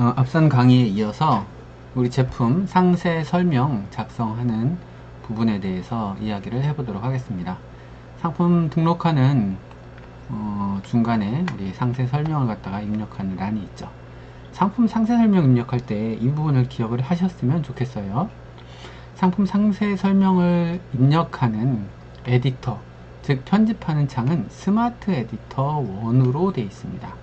앞선 강의에 이어서 우리 제품 상세 설명 작성하는 부분에 대해서 이야기를 해보도록 하겠습니다. 상품 등록하는 중간에 우리 상세 설명을 갖다가 입력하는 란이 있죠. 상품 상세 설명 입력할 때 이 부분을 기억을 하셨으면 좋겠어요. 상품 상세 설명을 입력하는 에디터, 즉 편집하는 창은 스마트 에디터 1으로 되어 있습니다.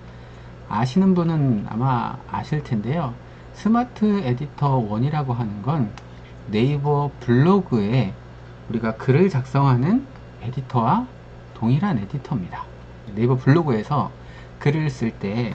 아시는 분은 아마 아실 텐데요. 스마트 에디터 1이라고 하는 건 네이버 블로그에 우리가 글을 작성하는 에디터와 동일한 에디터입니다. 네이버 블로그에서 글을 쓸 때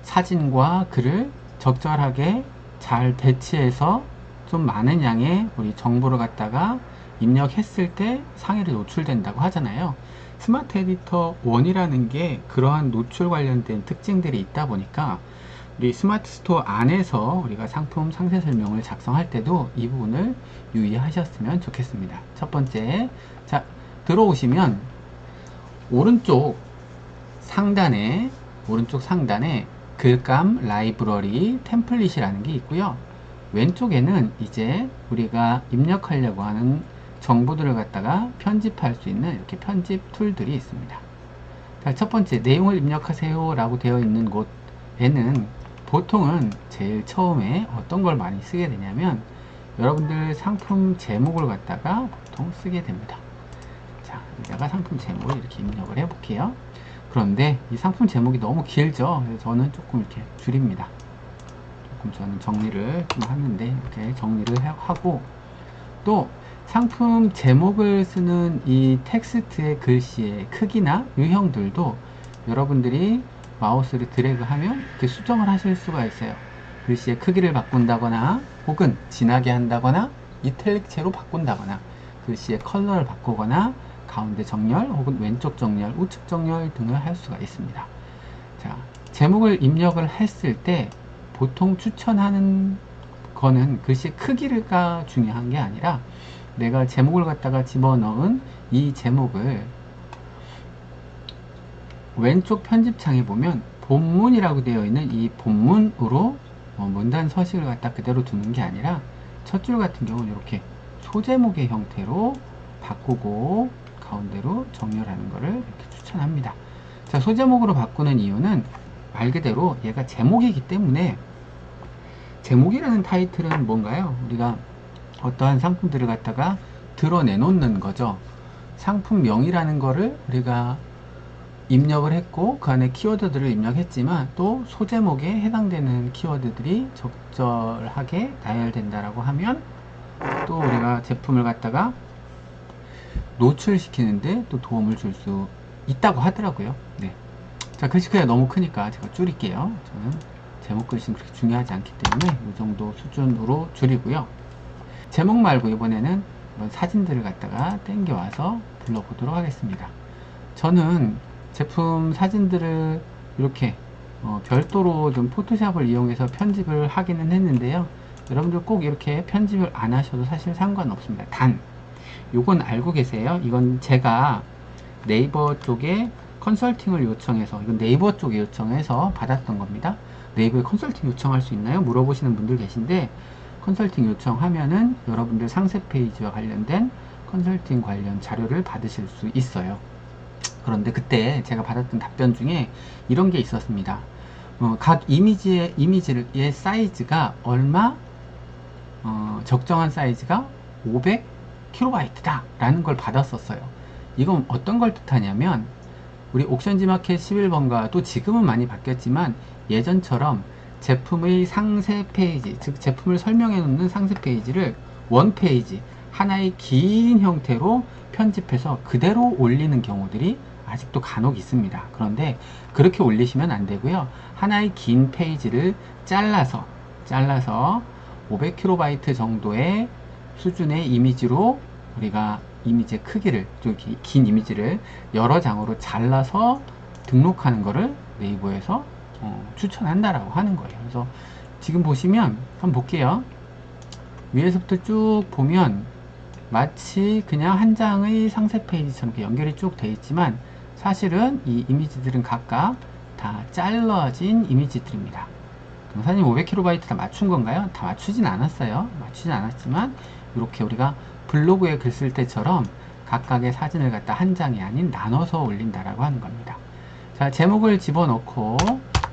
사진과 글을 적절하게 잘 배치해서 좀 많은 양의 우리 정보를 갖다가 입력했을 때 상위로 노출된다고 하잖아요. 스마트 에디터 1이라는 게 그러한 노출 관련된 특징들이 있다 보니까 우리 스마트 스토어 안에서 우리가 상품 상세 설명을 작성할 때도 이 부분을 유의하셨으면 좋겠습니다. 첫 번째, 자, 들어오시면 오른쪽 상단에 글감 라이브러리 템플릿이라는 게 있고요. 왼쪽에는 이제 우리가 입력하려고 하는 정보들을 갖다가 편집할 수 있는 이렇게 편집 툴들이 있습니다. 자, 첫 번째 내용을 입력하세요 라고 되어 있는 곳에는 보통은 제일 처음에 어떤 걸 많이 쓰게 되냐면 여러분들 상품 제목을 갖다가 보통 쓰게 됩니다. 자, 여기다가 상품 제목을 이렇게 입력을 해 볼게요. 그런데 이 상품 제목이 너무 길죠. 그래서 저는 조금 이렇게 줄입니다. 조금 저는 정리를 좀 하는데 이렇게 정리를 하고, 또 상품 제목을 쓰는 이 텍스트의 글씨의 크기나 유형들도 여러분들이 마우스를 드래그하면 이렇게 수정을 하실 수가 있어요. 글씨의 크기를 바꾼다거나 혹은 진하게 한다거나 이탈릭체로 바꾼다거나 글씨의 컬러를 바꾸거나 가운데 정렬 혹은 왼쪽 정렬, 우측 정렬 등을 할 수가 있습니다. 자, 제목을 입력을 했을 때 보통 추천하는 거는 글씨 크기가 중요한 게 아니라 내가 제목을 갖다가 집어넣은 이 제목을 왼쪽 편집창에 보면 본문이라고 되어 있는 이 본문으로 문단 서식을 갖다 그대로 두는 게 아니라 첫 줄 같은 경우는 이렇게 소제목의 형태로 바꾸고 가운데로 정렬하는 것을 이렇게 추천합니다. 자, 소제목으로 바꾸는 이유는 말 그대로 얘가 제목이기 때문에, 제목이라는 타이틀은 뭔가요? 우리가 어떠한 상품들을 갖다가 드러내놓는 거죠. 상품명이라는 거를 우리가 입력을 했고 그 안에 키워드들을 입력했지만 또 소제목에 해당되는 키워드들이 적절하게 나열된다라고 하면 또 우리가 제품을 갖다가 노출시키는데 또 도움을 줄 수 있다고 하더라고요. 네. 자, 글씨 크기가 너무 크니까 제가 줄일게요. 저는 제목 글씨는 그렇게 중요하지 않기 때문에 이 정도 수준으로 줄이고요. 제목 말고 이번에는 이런 사진들을 갖다가 땡겨와서 불러보도록 하겠습니다. 저는 제품 사진들을 이렇게 별도로 좀 포토샵을 이용해서 편집을 하기는 했는데요. 여러분들 꼭 이렇게 편집을 안 하셔도 사실 상관없습니다. 단, 요건 알고 계세요? 이건 제가 네이버 쪽에 컨설팅을 요청해서, 이건 네이버 쪽에 요청해서 받았던 겁니다. 네이버에 컨설팅 요청할 수 있나요? 물어보시는 분들 계신데, 컨설팅 요청하면은 여러분들 상세 페이지와 관련된 컨설팅 관련 자료를 받으실 수 있어요. 그런데 그때 제가 받았던 답변 중에 이런 게 있었습니다. 각 이미지의 사이즈가 얼마, 적정한 사이즈가 500KB 라는 걸 받았었어요. 이건 어떤 걸 뜻하냐면, 우리 옥션지마켓 11번가 또 지금은 많이 바뀌었지만 예전처럼 제품의 상세 페이지, 즉 제품을 설명해 놓는 상세 페이지를 원 페이지, 하나의 긴 형태로 편집해서 그대로 올리는 경우들이 아직도 간혹 있습니다. 그런데 그렇게 올리시면 안 되고요. 하나의 긴 페이지를 잘라서 500KB 정도의 수준의 이미지로 우리가 이미지의 크기를, 좀 긴 이미지를 여러 장으로 잘라서 등록하는 것을 네이버에서 추천한다라고 하는 거예요. 그래서 지금 보시면 한번 볼게요. 위에서부터 쭉 보면 마치 그냥 한 장의 상세 페이지처럼 이렇게 연결이 쭉 되어 있지만 사실은 이 이미지들은 각각 다 잘라진 이미지들입니다. 사진 500KB 다 맞춘 건가요? 다 맞추진 않았어요. 맞추진 않았지만 이렇게 우리가 블로그에 글 쓸 때처럼 각각의 사진을 갖다 한 장이 아닌 나눠서 올린다라고 하는 겁니다. 자, 제목을 집어넣고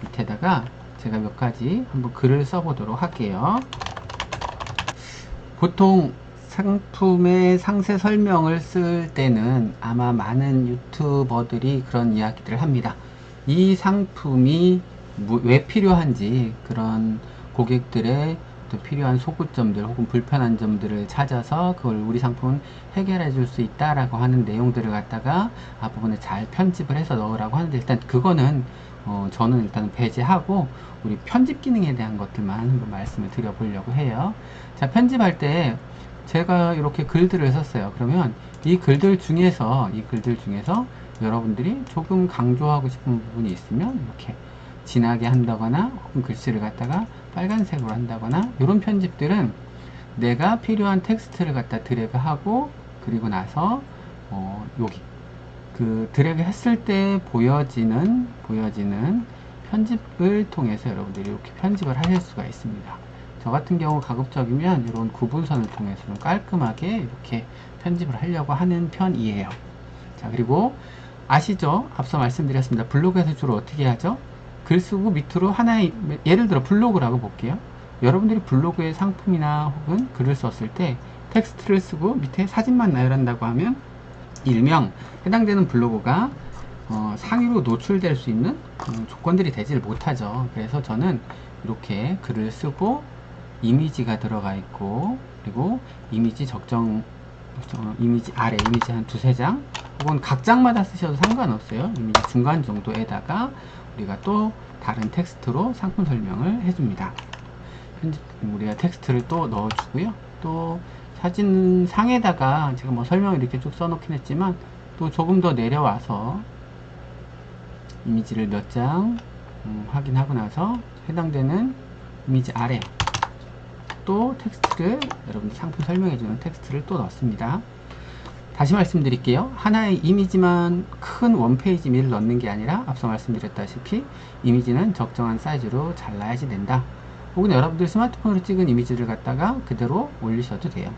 밑에다가 제가 몇 가지 한번 글을 써보도록 할게요. 보통 상품의 상세 설명을 쓸 때는 아마 많은 유튜버들이 그런 이야기들을 합니다. 이 상품이 왜 필요한지, 그런 고객들의 또 필요한 소구점들 혹은 불편한 점들을 찾아서 그걸 우리 상품은 해결해 줄 수 있다라고 하는 내용들을 갖다가 앞부분에 잘 편집을 해서 넣으라고 하는데, 일단 그거는 저는 일단 배제하고 우리 편집 기능에 대한 것들만 한번 말씀을 드려보려고 해요. 자, 편집할 때 제가 이렇게 글들을 썼어요. 그러면 이 글들 중에서 여러분들이 조금 강조하고 싶은 부분이 있으면 이렇게 진하게 한다거나 혹은 글씨를 갖다가 빨간색으로 한다거나, 이런 편집들은 내가 필요한 텍스트를 갖다 드래그하고, 그리고 나서 여기 그 드래그 했을 때 보여지는 편집을 통해서 여러분들이 이렇게 편집을 하실 수가 있습니다. 저 같은 경우 가급적이면 이런 구분선을 통해서 좀 깔끔하게 이렇게 편집을 하려고 하는 편이에요. 자, 그리고 아시죠? 앞서 말씀드렸습니다. 블로그에서 주로 어떻게 하죠? 글 쓰고 밑으로 하나의, 예를 들어 블로그라고 볼게요. 여러분들이 블로그에 상품이나 혹은 글을 썼을 때 텍스트를 쓰고 밑에 사진만 나열한다고 하면 일명 해당되는 블로그가 상위로 노출될 수 있는 조건들이 되질 못하죠. 그래서 저는 이렇게 글을 쓰고 이미지가 들어가 있고, 그리고 이미지 이미지 아래 이미지 한 두세 장 혹은 각 장마다 쓰셔도 상관없어요. 이미지 중간 정도에다가 우리가 또 다른 텍스트로 상품 설명을 해줍니다. 우리가 텍스트를 또 넣어주고요. 또 사진 상에다가 제가 뭐 설명을 이렇게 쭉 써놓긴 했지만 또 조금 더 내려와서 이미지를 몇 장 확인하고 나서 해당되는 이미지 아래 또 텍스트를, 여러분들 상품 설명해주는 텍스트를 또 넣습니다. 다시 말씀드릴게요. 하나의 이미지만 큰 원페이지 밀을 넣는 게 아니라 앞서 말씀드렸다시피 이미지는 적정한 사이즈로 잘라야지 된다. 혹은 여러분들 스마트폰으로 찍은 이미지를 갖다가 그대로 올리셔도 돼요.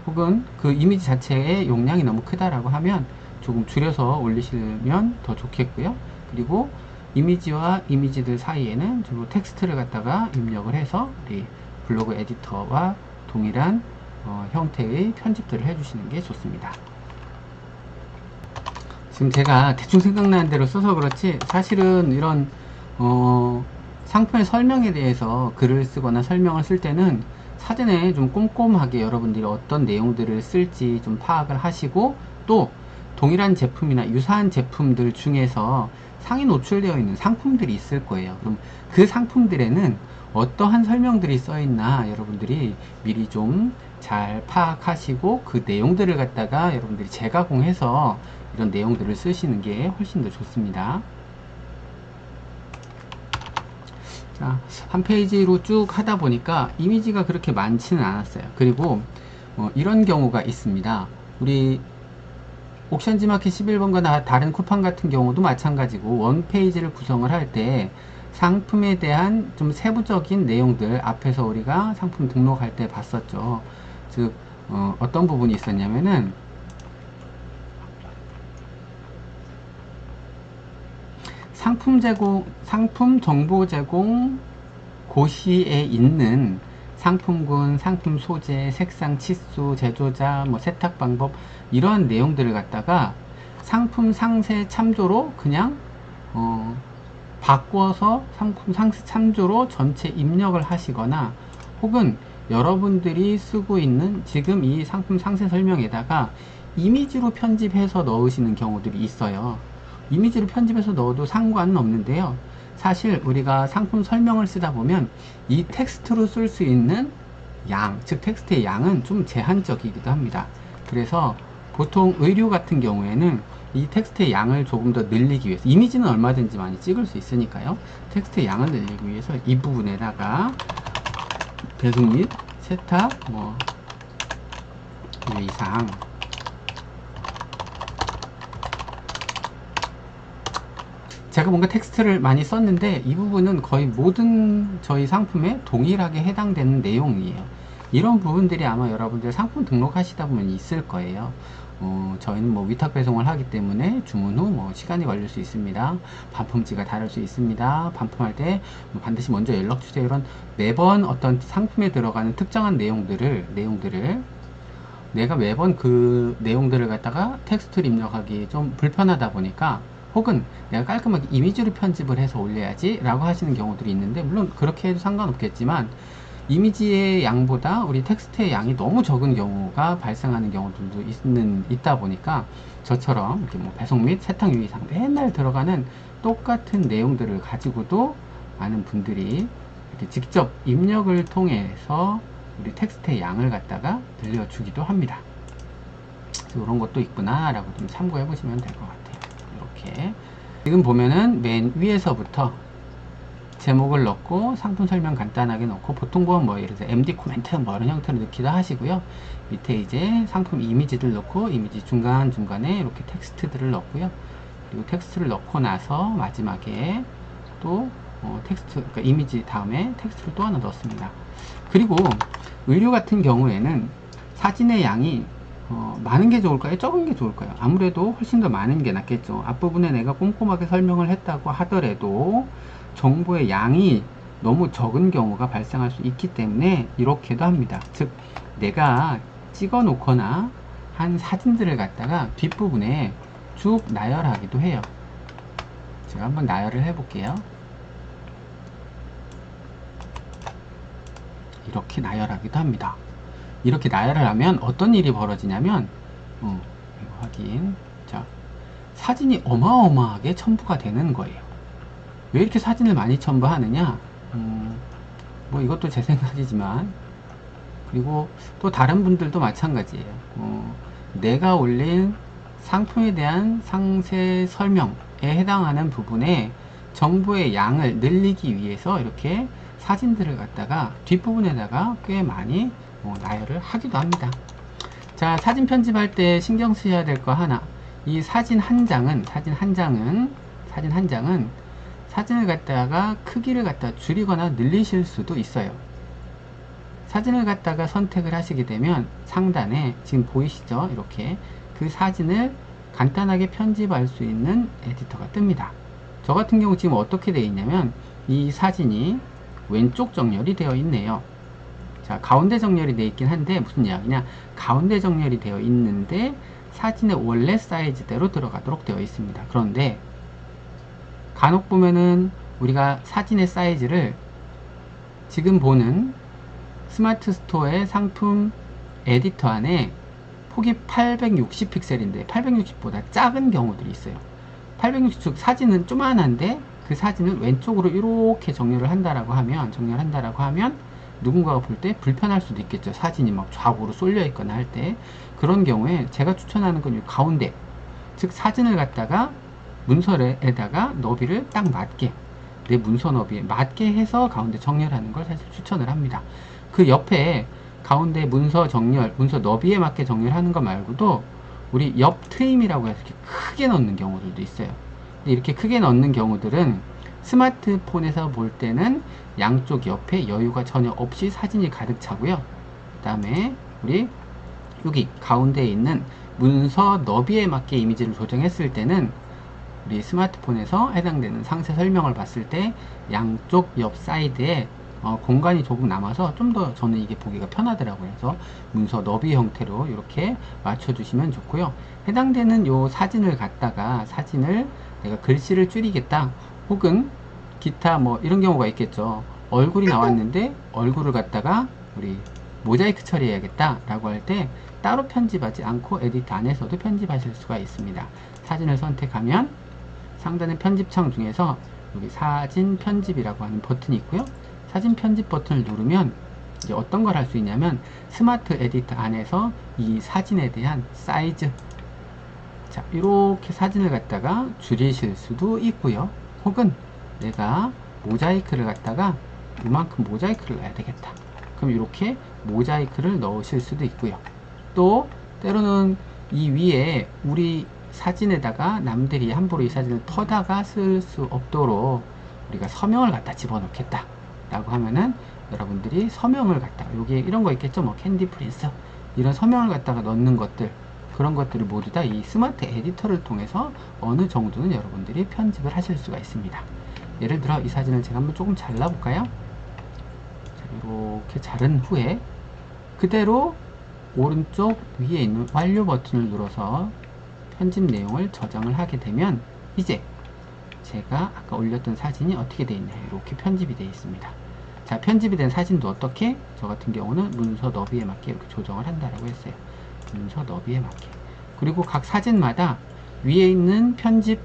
혹은 그 이미지 자체의 용량이 너무 크다라고 하면 조금 줄여서 올리시면 더 좋겠고요. 그리고 이미지와 이미지들 사이에는 주로 텍스트를 갖다가 입력을 해서 우리 블로그 에디터와 동일한 형태의 편집들을 해주시는 게 좋습니다. 지금 제가 대충 생각나는 대로 써서 그렇지, 사실은 이런 상품의 설명에 대해서 글을 쓰거나 설명을 쓸 때는 사전에 좀 꼼꼼하게 여러분들이 어떤 내용들을 쓸지 좀 파악을 하시고, 또 동일한 제품이나 유사한 제품들 중에서 상위 노출되어 있는 상품들이 있을 거예요. 그럼 그 상품들에는 어떠한 설명들이 써 있나 여러분들이 미리 좀 잘 파악하시고 그 내용들을 갖다가 여러분들이 재가공해서 이런 내용들을 쓰시는 게 훨씬 더 좋습니다. 자, 한 페이지로 쭉 하다 보니까 이미지가 그렇게 많지는 않았어요. 그리고 이런 경우가 있습니다. 우리 옥션지 마켓 11번과 다른 쿠팡 같은 경우도 마찬가지고, 원페이지를 구성을 할 때 상품에 대한 좀 세부적인 내용들 앞에서 우리가 상품 등록할 때 봤었죠. 즉 어떤 부분이 있었냐면은 상품 정보 제공 고시에 있는 상품군, 상품 소재, 색상, 치수, 제조자, 뭐 세탁 방법, 이러한 내용들을 갖다가 상품 상세 참조로 그냥 바꿔서 상품 상세 참조로 전체 입력을 하시거나, 혹은 여러분들이 쓰고 있는 지금 이 상품 상세 설명에다가 이미지로 편집해서 넣으시는 경우들이 있어요. 이미지로 편집해서 넣어도 상관은 없는데요. 사실 우리가 상품 설명을 쓰다 보면 이 텍스트로 쓸 수 있는 양, 즉 텍스트의 양은 좀 제한적이기도 합니다. 그래서 보통 의류 같은 경우에는 이 텍스트의 양을 조금 더 늘리기 위해서, 이미지는 얼마든지 많이 찍을 수 있으니까요, 텍스트의 양을 늘리기 위해서 이 부분에다가 배송 및 세탁 이상 제가 뭔가 텍스트를 많이 썼는데 이 부분은 거의 모든 저희 상품에 동일하게 해당되는 내용이에요. 이런 부분들이 아마 여러분들 상품 등록하시다 보면 있을 거예요. 저희는 뭐 위탁 배송을 하기 때문에 주문 후 뭐 시간이 걸릴 수 있습니다. 반품지가 다를 수 있습니다. 반품할 때 반드시 먼저 연락 주세요. 이런 매번 어떤 상품에 들어가는 특정한 내용들을 내가 매번 그 내용들을 갖다가 텍스트를 입력하기 좀 불편하다 보니까, 혹은 내가 깔끔하게 이미지로 편집을 해서 올려야지 라고 하시는 경우들이 있는데, 물론 그렇게 해도 상관없겠지만 이미지의 양보다 우리 텍스트의 양이 너무 적은 경우가 발생하는 경우들도 있다 보니까, 저처럼 이렇게 뭐 배송 및 세탁 유의사항 맨날 들어가는 똑같은 내용들을 가지고도 많은 분들이 이렇게 직접 입력을 통해서 우리 텍스트의 양을 갖다가 늘려주기도 합니다. 이런 것도 있구나 라고 좀 참고해 보시면 될 것 같아요. 이렇게 지금 보면은 맨 위에서부터 제목을 넣고 상품 설명 간단하게 넣고, 보통 보면 뭐 예를 들어 MD 코멘트 뭐 이런 형태로 넣기도 하시고요. 밑에 이제 상품 이미지들 넣고, 이미지 중간중간에 이렇게 텍스트들을 넣고요. 그리고 텍스트를 넣고 나서 마지막에 또 텍스트, 그러니까 이미지 다음에 텍스트를 또 하나 넣습니다. 그리고 의류 같은 경우에는 사진의 양이 많은 게 좋을까요? 적은 게 좋을까요? 아무래도 훨씬 더 많은 게 낫겠죠. 앞부분에 내가 꼼꼼하게 설명을 했다고 하더라도 정보의 양이 너무 적은 경우가 발생할 수 있기 때문에 이렇게도 합니다. 즉, 내가 찍어 놓거나 한 사진들을 갖다가 뒷부분에 쭉 나열하기도 해요. 제가 한번 나열을 해 볼게요. 이렇게 나열하기도 합니다. 이렇게 나열을 하면 어떤 일이 벌어지냐면, 이거 확인. 자, 사진이 어마어마하게 첨부가 되는 거예요. 왜 이렇게 사진을 많이 첨부하느냐? 뭐 이것도 제 생각이지만, 그리고 또 다른 분들도 마찬가지예요. 내가 올린 상품에 대한 상세 설명에 해당하는 부분에 정보의 양을 늘리기 위해서 이렇게 사진들을 갖다가 뒷부분에다가 꽤 많이 나열을 하기도 합니다. 자, 사진 편집할 때 신경 쓰셔야 될 거 하나. 이 사진 한 장은 사진을 갖다가 크기를 갖다 줄이거나 늘리실 수도 있어요. 사진을 갖다가 선택을 하시게 되면 상단에 지금 보이시죠? 이렇게 그 사진을 간단하게 편집할 수 있는 에디터가 뜹니다. 저 같은 경우 지금 어떻게 되어 있냐면, 이 사진이 왼쪽 정렬이 되어 있네요. 자, 가운데 정렬이 되어 있긴 한데 무슨 이야기냐, 가운데 정렬이 되어 있는데 사진의 원래 사이즈대로 들어가도록 되어 있습니다. 그런데 간혹 보면은 우리가 사진의 사이즈를 지금 보는 스마트 스토어의 상품 에디터 안에 폭이 860 픽셀인데 860보다 작은 경우들이 있어요. 860, 즉 사진은 조만한데 그 사진을 왼쪽으로 이렇게 정렬을 한다라고 하면 누군가가 볼 때 불편할 수도 있겠죠. 사진이 막 좌우로 쏠려 있거나 할 때. 그런 경우에 제가 추천하는 건 이 가운데, 즉 사진을 갖다가 문서에다가 너비를 딱 맞게, 내 문서 너비에 맞게 해서 가운데 정렬하는 걸 사실 추천을 합니다. 그 옆에 가운데 문서 정렬, 문서 너비에 맞게 정렬하는 거 말고도 우리 옆 트임이라고 해서 이렇게 크게 넣는 경우들도 있어요. 근데 이렇게 크게 넣는 경우들은 스마트폰에서 볼 때는 양쪽 옆에 여유가 전혀 없이 사진이 가득 차고요. 그 다음에 우리 여기 가운데에 있는 문서 너비에 맞게 이미지를 조정했을 때는 우리 스마트폰에서 해당되는 상세 설명을 봤을 때 양쪽 옆 사이드에 공간이 조금 남아서 좀 더 저는 이게 보기가 편하더라고요. 그래서 문서 너비 형태로 이렇게 맞춰주시면 좋고요. 해당되는 요 사진을 갖다가 내가 글씨를 줄이겠다, 혹은 기타 뭐 이런 경우가 있겠죠. 얼굴이 나왔는데 얼굴을 갖다가 우리 모자이크 처리해야겠다 라고 할 때 따로 편집하지 않고 에디터 안에서도 편집하실 수가 있습니다. 사진을 선택하면 상단의 편집창 중에서 여기 사진 편집이라고 하는 버튼이 있고요. 사진 편집 버튼을 누르면 이제 어떤 걸 할 수 있냐면, 스마트 에디터 안에서 이 사진에 대한 사이즈, 자, 이렇게 사진을 갖다가 줄이실 수도 있고요. 혹은 내가 모자이크를 갖다가 이만큼 모자이크를 넣어야 되겠다, 그럼 이렇게 모자이크를 넣으실 수도 있고요. 또 때로는 이 위에 우리 사진에다가 남들이 함부로 이 사진을 터다가 쓸 수 없도록 우리가 서명을 갖다 집어넣겠다 라고 하면은 여러분들이 서명을 갖다가 여기에 이런 거 있겠죠. 뭐 캔디 프린스 이런 서명을 갖다가 넣는 것들, 그런 것들을 모두 다 이 스마트 에디터를 통해서 어느 정도는 여러분들이 편집을 하실 수가 있습니다. 예를 들어 이 사진을 제가 한번 조금 잘라볼까요? 자, 이렇게 자른 후에 그대로 오른쪽 위에 있는 완료 버튼을 눌러서 편집 내용을 저장을 하게 되면 이제 제가 아까 올렸던 사진이 어떻게 되어 있나요? 이렇게 편집이 되어 있습니다. 자, 편집이 된 사진도 어떻게? 저 같은 경우는 문서 너비에 맞게 이렇게 조정을 한다라고 했어요. 문서 너비에 맞게. 그리고 각 사진마다 위에 있는 편집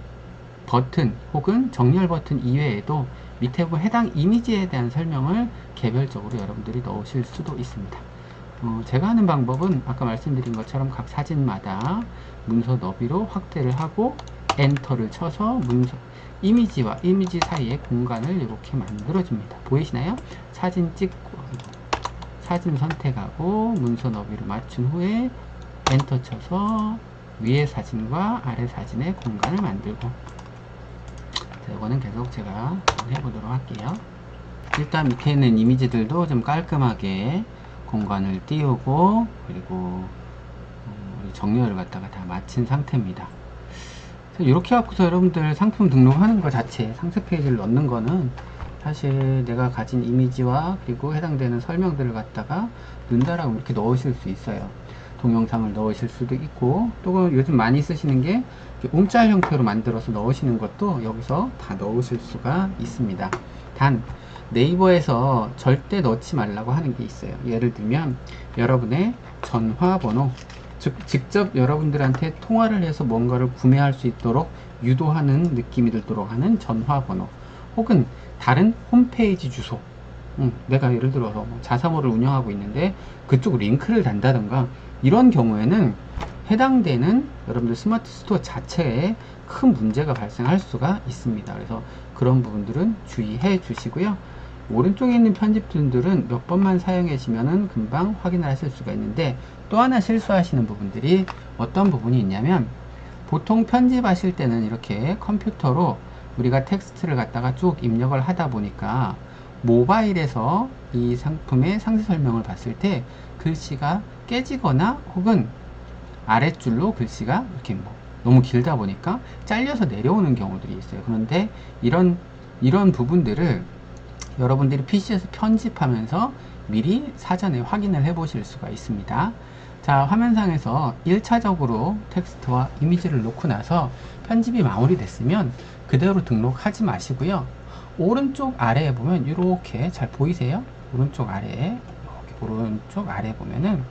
버튼 혹은 정렬 버튼 이외에도 밑에 보면 해당 이미지에 대한 설명을 개별적으로 여러분들이 넣으실 수도 있습니다. 제가 하는 방법은 아까 말씀드린 것처럼 각 사진마다 문서 너비로 확대를 하고 엔터를 쳐서 문서 이미지와 이미지 사이의 공간을 이렇게 만들어줍니다. 보이시나요? 사진 찍고 사진 선택하고 문서 너비를 맞춘 후에 엔터 쳐서 위에 사진과 아래 사진의 공간을 만들고, 자, 이거는 계속 제가 해보도록 할게요. 일단 밑에 있는 이미지들도 좀 깔끔하게 공간을 띄우고 그리고 정렬을 갖다가 다 마친 상태입니다. 이렇게 갖고서 여러분들 상품 등록하는 것 자체, 상세 페이지를 넣는 거는 사실 내가 가진 이미지와 그리고 해당되는 설명들을 갖다가 넣는다라고 이렇게 넣으실 수 있어요. 동영상을 넣으실 수도 있고, 또 요즘 많이 쓰시는 게 움짤 형태로 만들어서 넣으시는 것도 여기서 다 넣으실 수가 있습니다. 단 네이버에서 절대 넣지 말라고 하는 게 있어요. 예를 들면 여러분의 전화번호, 즉 직접 여러분들한테 통화를 해서 뭔가를 구매할 수 있도록 유도하는 느낌이 들도록 하는 전화번호, 혹은 다른 홈페이지 주소, 내가 예를 들어서 뭐 자사몰을 운영하고 있는데 그쪽 링크를 단다던가 이런 경우에는 해당되는 여러분들 스마트 스토어 자체에 큰 문제가 발생할 수가 있습니다. 그래서 그런 부분들은 주의해 주시고요. 오른쪽에 있는 편집들은 몇 번만 사용하시면은 금방 확인을 하실 수가 있는데, 또 하나 실수하시는 부분들이 어떤 부분이 있냐면, 보통 편집하실 때는 이렇게 컴퓨터로 우리가 텍스트를 갖다가 쭉 입력을 하다 보니까 모바일에서 이 상품의 상세 설명을 봤을 때 글씨가 깨지거나 혹은 아랫줄로 글씨가 이렇게 뭐 너무 길다 보니까 잘려서 내려오는 경우들이 있어요. 그런데 이런 부분들을 여러분들이 PC에서 편집하면서 미리 사전에 확인을 해 보실 수가 있습니다. 자, 화면상에서 1차적으로 텍스트와 이미지를 놓고 나서 편집이 마무리됐으면 그대로 등록하지 마시고요. 오른쪽 아래에 보면 이렇게 잘 보이세요? 오른쪽 아래에 보면은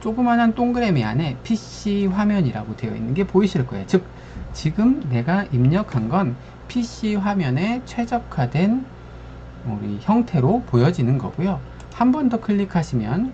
조그만한 동그라미 안에 PC 화면이라고 되어 있는 게 보이실 거예요. 즉 지금 내가 입력한 건 PC 화면에 최적화된 우리 형태로 보여지는 거고요. 한 번 더 클릭하시면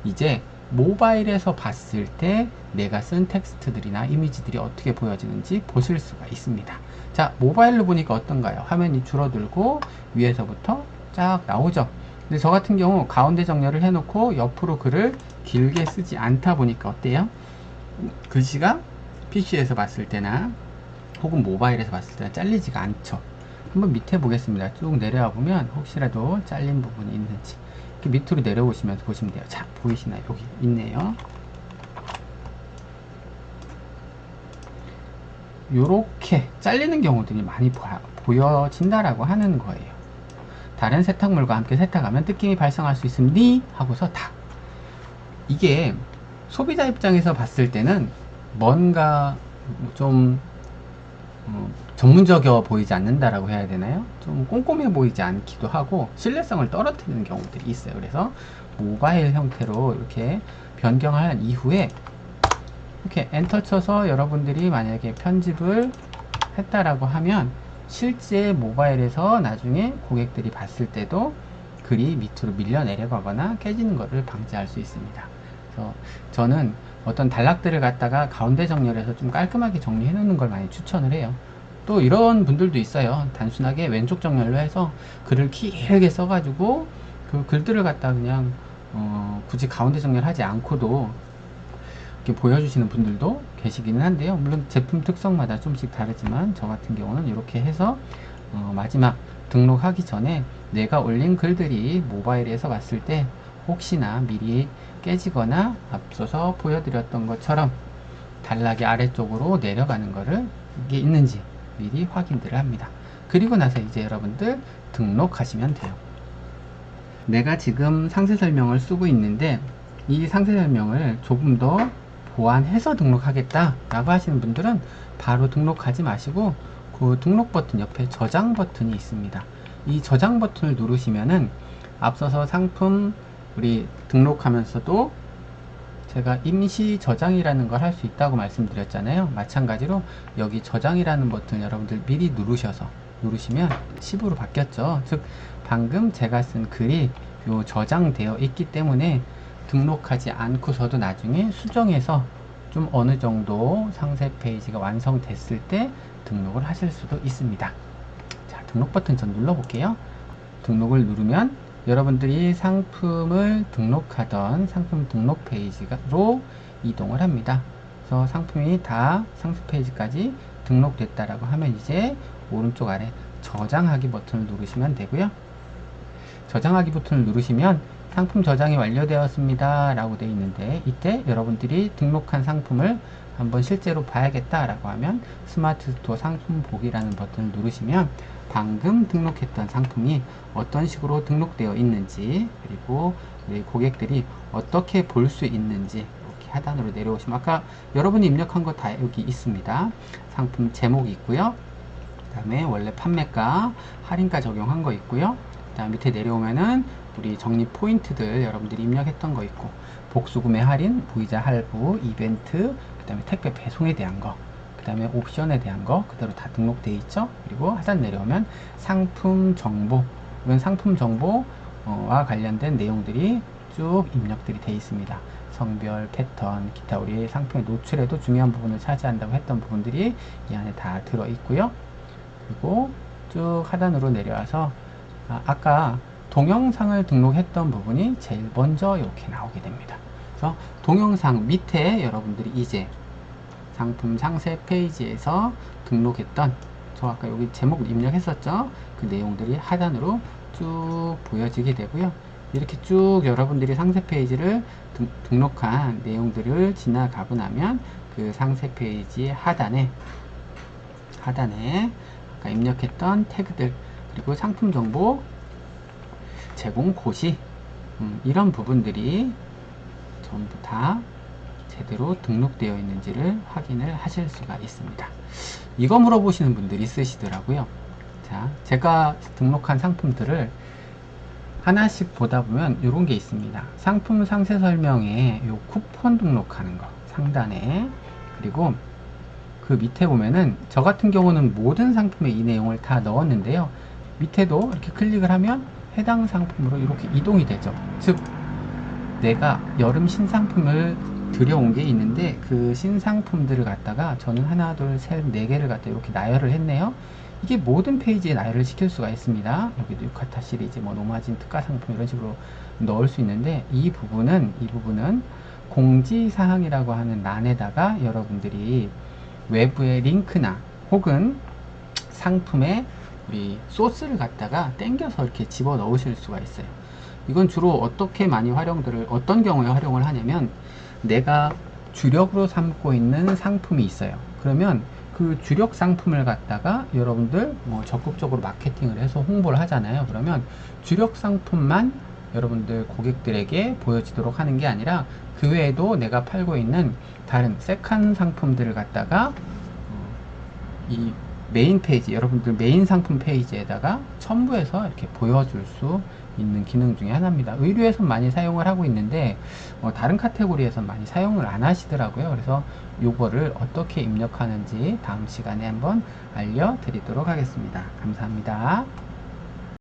이제 모바일에서 봤을 때 내가 쓴 텍스트들이나 이미지들이 어떻게 보여지는지 보실 수가 있습니다. 자, 모바일로 보니까 어떤가요? 화면이 줄어들고 위에서부터 쫙 나오죠. 근데 저 같은 경우 가운데 정렬을 해놓고 옆으로 글을 길게 쓰지 않다 보니까 어때요? 글씨가 PC에서 봤을 때나 혹은 모바일에서 봤을 때나 잘리지가 않죠. 한번 밑에 보겠습니다. 쭉 내려와 보면 혹시라도 잘린 부분이 있는지 이렇게 밑으로 내려오시면서 보시면 돼요. 자, 보이시나요? 여기 있네요. 요렇게 잘리는 경우들이 많이 보여진다라고 하는 거예요. 다른 세탁물과 함께 세탁하면 뜯김이 발생할 수 있으니 하고서 다. 이게 소비자 입장에서 봤을 때는 뭔가 좀 전문적이어 보이지 않는다라고 해야 되나요? 좀 꼼꼼해 보이지 않기도 하고 신뢰성을 떨어뜨리는 경우들이 있어요. 그래서 모바일 형태로 이렇게 변경을 한 이후에 이렇게 엔터 쳐서 여러분들이 만약에 편집을 했다라고 하면 실제 모바일에서 나중에 고객들이 봤을 때도 글이 밑으로 밀려 내려가거나 깨지는 것을 방지할 수 있습니다. 그래서 저는 어떤 단락들을 갖다가 가운데 정렬해서 좀 깔끔하게 정리해 놓는 걸 많이 추천을 해요. 또 이런 분들도 있어요. 단순하게 왼쪽 정렬로 해서 글을 길게 써가지고 그 글들을 갖다 그냥 굳이 가운데 정렬하지 않고도 이렇게 보여주시는 분들도 계시기는 한데요. 물론 제품 특성마다 좀씩 다르지만 저 같은 경우는 이렇게 해서 마지막 등록하기 전에 내가 올린 글들이 모바일에서 봤을 때 혹시나 미리 깨지거나 앞서서 보여드렸던 것처럼 단락이 아래쪽으로 내려가는 거를 이게 있는지 미리 확인들을 합니다. 그리고 나서 이제 여러분들 등록하시면 돼요. 내가 지금 상세 설명을 쓰고 있는데 이 상세 설명을 조금 더 보완해서 등록하겠다 라고 하시는 분들은 바로 등록하지 마시고 그 등록 버튼 옆에 저장 버튼이 있습니다. 이 저장 버튼을 누르시면은 앞서서 상품 우리 등록하면서도 제가 임시 저장이라는 걸 할 수 있다고 말씀드렸잖아요. 마찬가지로 여기 저장이라는 버튼을 여러분들 미리 누르시면 10으로 바뀌었죠. 즉 방금 제가 쓴 글이 요 저장되어 있기 때문에 등록하지 않고서도 나중에 수정해서 좀 어느 정도 상세 페이지가 완성됐을 때 등록을 하실 수도 있습니다. 자, 등록 버튼 전 눌러볼게요. 등록을 누르면 여러분들이 상품을 등록하던 상품 등록 페이지로 이동을 합니다. 그래서 상품이 다 상세 페이지까지 등록됐다라고 하면 이제 오른쪽 아래 저장하기 버튼을 누르시면 되고요. 저장하기 버튼을 누르시면 상품 저장이 완료되었습니다 라고 되어 있는데 이때 여러분들이 등록한 상품을 한번 실제로 봐야겠다 라고 하면 스마트 스토어 상품 보기라는 버튼을 누르시면 방금 등록했던 상품이 어떤 식으로 등록되어 있는지 그리고 우리 고객들이 어떻게 볼 수 있는지 이렇게 하단으로 내려오시면 아까 여러분이 입력한 거 다 여기 있습니다. 상품 제목이 있고요. 그 다음에 원래 판매가 할인가 적용한 거 있고요. 그 다음 밑에 내려오면은 우리 적립 포인트들 여러분들이 입력했던 거 있고 복수구매 할인, 무이자 할부, 이벤트, 그 다음에 택배 배송에 대한 거, 그 다음에 옵션에 대한 거 그대로 다 등록되어 있죠. 그리고 하단 내려오면 상품 정보, 이건 상품 정보와 관련된 내용들이 쭉 입력들이 되어 있습니다. 성별, 패턴, 기타 우리 상품의 노출에도 중요한 부분을 차지한다고 했던 부분들이 이 안에 다 들어 있고요. 그리고 쭉 하단으로 내려와서 아까 동영상을 등록했던 부분이 제일 먼저 이렇게 나오게 됩니다. 그래서 동영상 밑에 여러분들이 이제 상품 상세 페이지에서 등록했던 저 아까 여기 제목 입력했었죠. 그 내용들이 하단으로 쭉 보여지게 되고요. 이렇게 쭉 여러분들이 상세 페이지를 등록한 내용들을 지나가고 나면 그 상세 페이지 하단에 아까 입력했던 태그들 그리고 상품 정보 제공 고시 이런 부분들이 전부 다 제대로 등록되어 있는지를 확인을 하실 수가 있습니다. 이거 물어보시는 분들이 있으시더라고요. 자, 제가 등록한 상품들을 하나씩 보다 보면 이런 게 있습니다. 상품 상세 설명에 요 쿠폰 등록하는 거 상단에 그리고 그 밑에 보면은 저 같은 경우는 모든 상품에 이 내용을 다 넣었는데요. 밑에도 이렇게 클릭을 하면 해당 상품으로 이렇게 이동이 되죠. 즉 내가 여름 신상품을 들여온 게 있는데 그 신상품들을 갖다가 저는 하나 둘셋 네 개를 갖다 이렇게 나열을 했네요. 이게 모든 페이지에 나열을 시킬 수가 있습니다. 여기도 유카타 시리즈 뭐 노마진 특가 상품 이런 식으로 넣을 수 있는데 이 부분은 공지사항이라고 하는 란에다가 여러분들이 외부의 링크나 혹은 상품의 우리 소스를 갖다가 땡겨서 이렇게 집어 넣으실 수가 있어요. 이건 주로 어떤 경우에 활용을 하냐면 내가 주력으로 삼고 있는 상품이 있어요. 그러면 그 주력 상품을 갖다가 여러분들 뭐 적극적으로 마케팅을 해서 홍보를 하잖아요. 그러면 주력 상품만 여러분들 고객들에게 보여지도록 하는 게 아니라 그 외에도 내가 팔고 있는 다른 세컨 상품들을 갖다가 이 메인 페이지, 여러분들 메인 상품 페이지에다가 첨부해서 이렇게 보여줄 수 있는 기능 중에 하나입니다. 의류에서 많이 사용을 하고 있는데 다른 카테고리에서 많이 사용을 안 하시더라고요. 그래서 요거를 어떻게 입력하는지 다음 시간에 한번 알려드리도록 하겠습니다. 감사합니다.